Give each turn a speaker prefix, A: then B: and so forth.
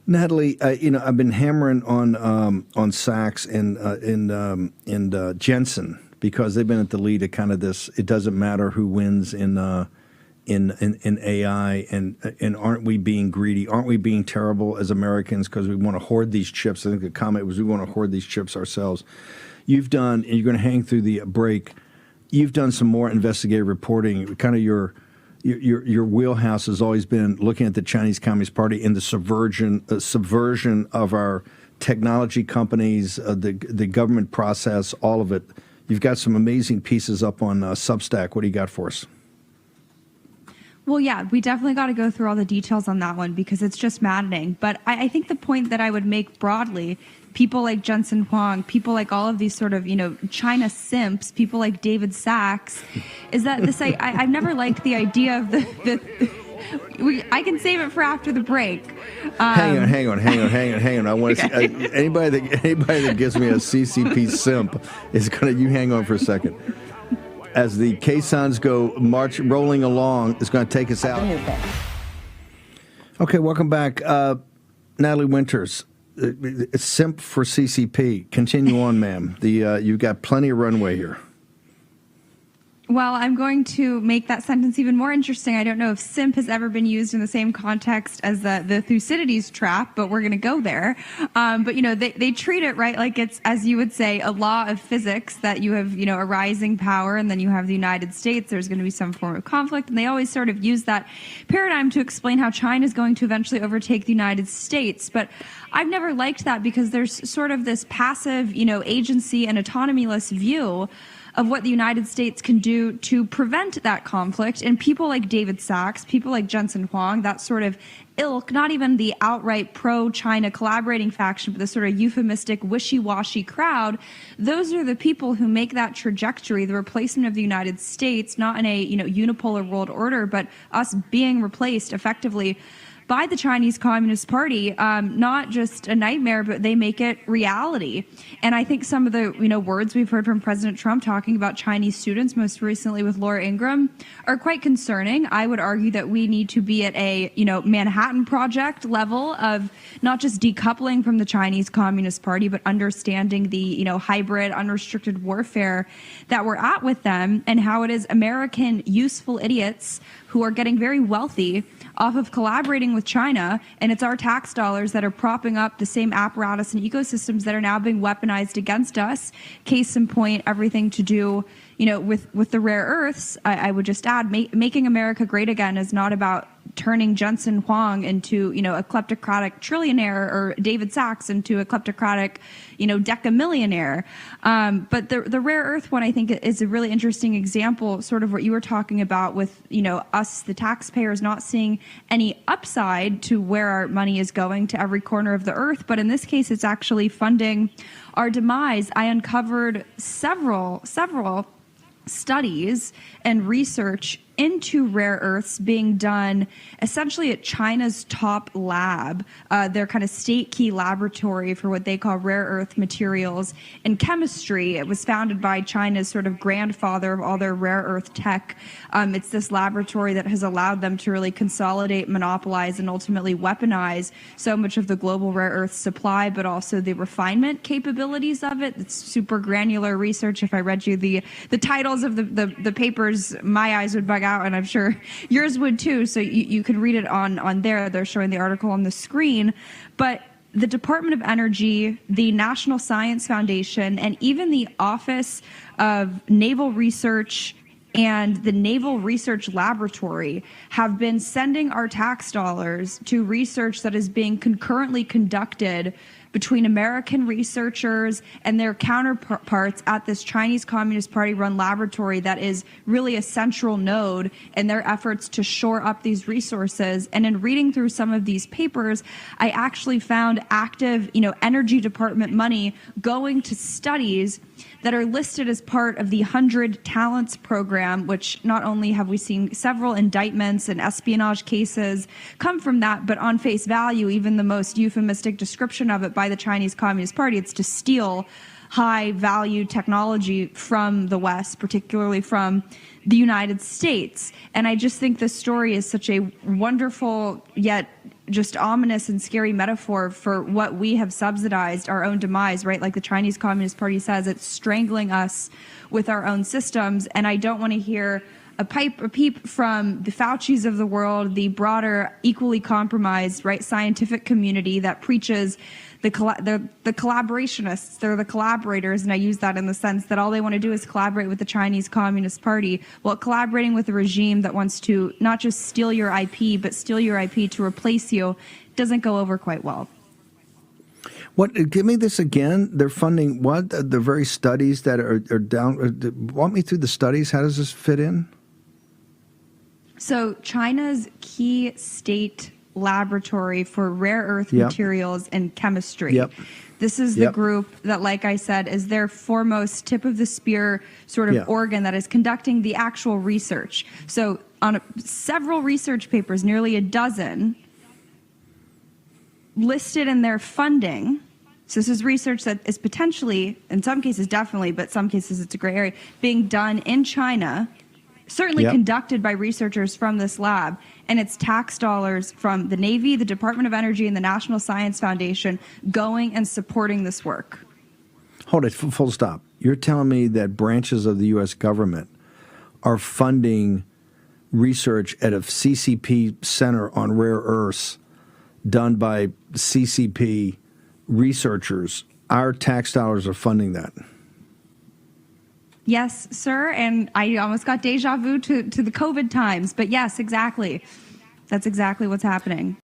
A: Natalie, I've been hammering on Sachs and Jensen because they've been at the lead of kind of this. It doesn't matter who wins in AI, and aren't we being greedy? Aren't we being terrible as Americans because we want to hoard these chips? I think the comment was we want to hoard these chips ourselves. You've done, and you're going to hang through the break. You've done some more investigative reporting. Kind of your wheelhouse has always been looking at the Chinese Communist Party and the subversion of our technology companies, the government process, all of it. You've got some amazing pieces up on Substack. What do you got for us?
B: Well, yeah, we definitely got to go through all the details on that one because it's just maddening. But I think the point that I would make broadly, people like Jensen Huang, people like all of these sort of, China simps, people like David Sachs, is that this, I've never liked the idea of I can save it for after the break.
A: Hang on. I want to see, anybody that gives me a CCP simp is going to, you hang on for a second. As the caissons go rolling along, it's going to take us out. Okay, welcome back. Natalie Winters, simp for CCP. Continue on, ma'am. You've got plenty of runway here.
B: Well, I'm going to make that sentence even more interesting. I don't know if simp has ever been used in the same context as the Thucydides trap, but we're going to go there. But, they treat it, right, like it's, as you would say, a law of physics that you have, a rising power and then you have the United States. There's going to be some form of conflict. And they always sort of use that paradigm to explain how China is going to eventually overtake the United States. But I've never liked that because there's sort of this passive, agency and autonomyless view of what the United States can do to prevent that conflict. And people like David Sachs, people like Jensen Huang, that sort of ilk, not even the outright pro-China collaborating faction, but the sort of euphemistic wishy-washy crowd, those are the people who make that trajectory, the replacement of the United States, not in a unipolar world order, but us being replaced effectively by the Chinese Communist Party, not just a nightmare, but they make it reality. And I think some of the words we've heard from President Trump talking about Chinese students, most recently with Laura Ingraham, are quite concerning. I would argue that we need to be at a Manhattan Project level of not just decoupling from the Chinese Communist Party, but understanding the hybrid, unrestricted warfare that we're at with them, and how it is American useful idiots who are getting very wealthy off of collaborating with China, and it's our tax dollars that are propping up the same apparatus and ecosystems that are now being weaponized against us. Case in point, everything to do, with the rare earths. I would just add, making America great again is not about turning Jensen Huang into, a kleptocratic trillionaire or David Sachs into a kleptocratic, decamillionaire. But the rare earth one, I think, is a really interesting example, sort of what you were talking about with, us, the taxpayers, not seeing any upside to where our money is going to every corner of the earth. But in this case, it's actually funding our demise. I uncovered several studies and research into rare earths being done essentially at China's top lab, their kind of state key laboratory for what they call rare earth materials and chemistry. It was founded by China's sort of grandfather of all their rare earth tech. It's this laboratory that has allowed them to really consolidate, monopolize, and ultimately weaponize so much of the global rare earth supply, but also the refinement capabilities of it. It's super granular research. If I read you the titles of the papers, my eyes would bug out, and I'm sure yours would too. So you can read it on there. They're showing the article on the screen. But the Department of Energy, the National Science Foundation, and even the Office of Naval Research and the Naval Research Laboratory have been sending our tax dollars to research that is being concurrently conducted between American researchers and their counterparts at this Chinese Communist Party-run laboratory that is really a central node in their efforts to shore up these resources. And in reading through some of these papers, I actually found active, Energy Department money going to studies that are listed as part of the 100 Talents program, which not only have we seen several indictments and espionage cases come from that, but on face value, even the most euphemistic description of it by the Chinese Communist Party, it's to steal high-value technology from the West, particularly from the United States. And I just think this story is such a wonderful yet just ominous and scary metaphor for what we have subsidized our own demise, right? Like the Chinese Communist Party says, it's strangling us with our own systems. And I don't want to hear a peep from the Faucis of the world, the broader, equally compromised, right, scientific community that preaches the collaborationists, they're the collaborators, and I use that in the sense that all they want to do is collaborate with the Chinese Communist Party, while collaborating with a regime that wants to not just steal your IP, but steal your IP to replace you, doesn't go over quite well.
A: What? Give me this again. They're funding what? The very studies that are down. Walk me through the studies. How does this fit in?
B: So China's key state laboratory for rare earth
A: Yep.
B: materials and chemistry.
A: Yep.
B: This is the group that, like I said, is their foremost tip of the spear sort of organ that is conducting the actual research. So on several research papers, nearly a dozen, listed in their funding. So this is research that is potentially, in some cases definitely, but some cases it's a gray area, being done in China, certainly conducted by researchers from this lab, and it's tax dollars from the Navy, the Department of Energy, and the National Science Foundation going and supporting this work.
A: Hold it, full stop. You're telling me that branches of the U.S. government are funding research at a CCP center on rare earths done by CCP researchers. Our tax dollars are funding that.
B: Yes, sir. And I almost got deja vu to the COVID times. But yes, exactly. That's exactly what's happening.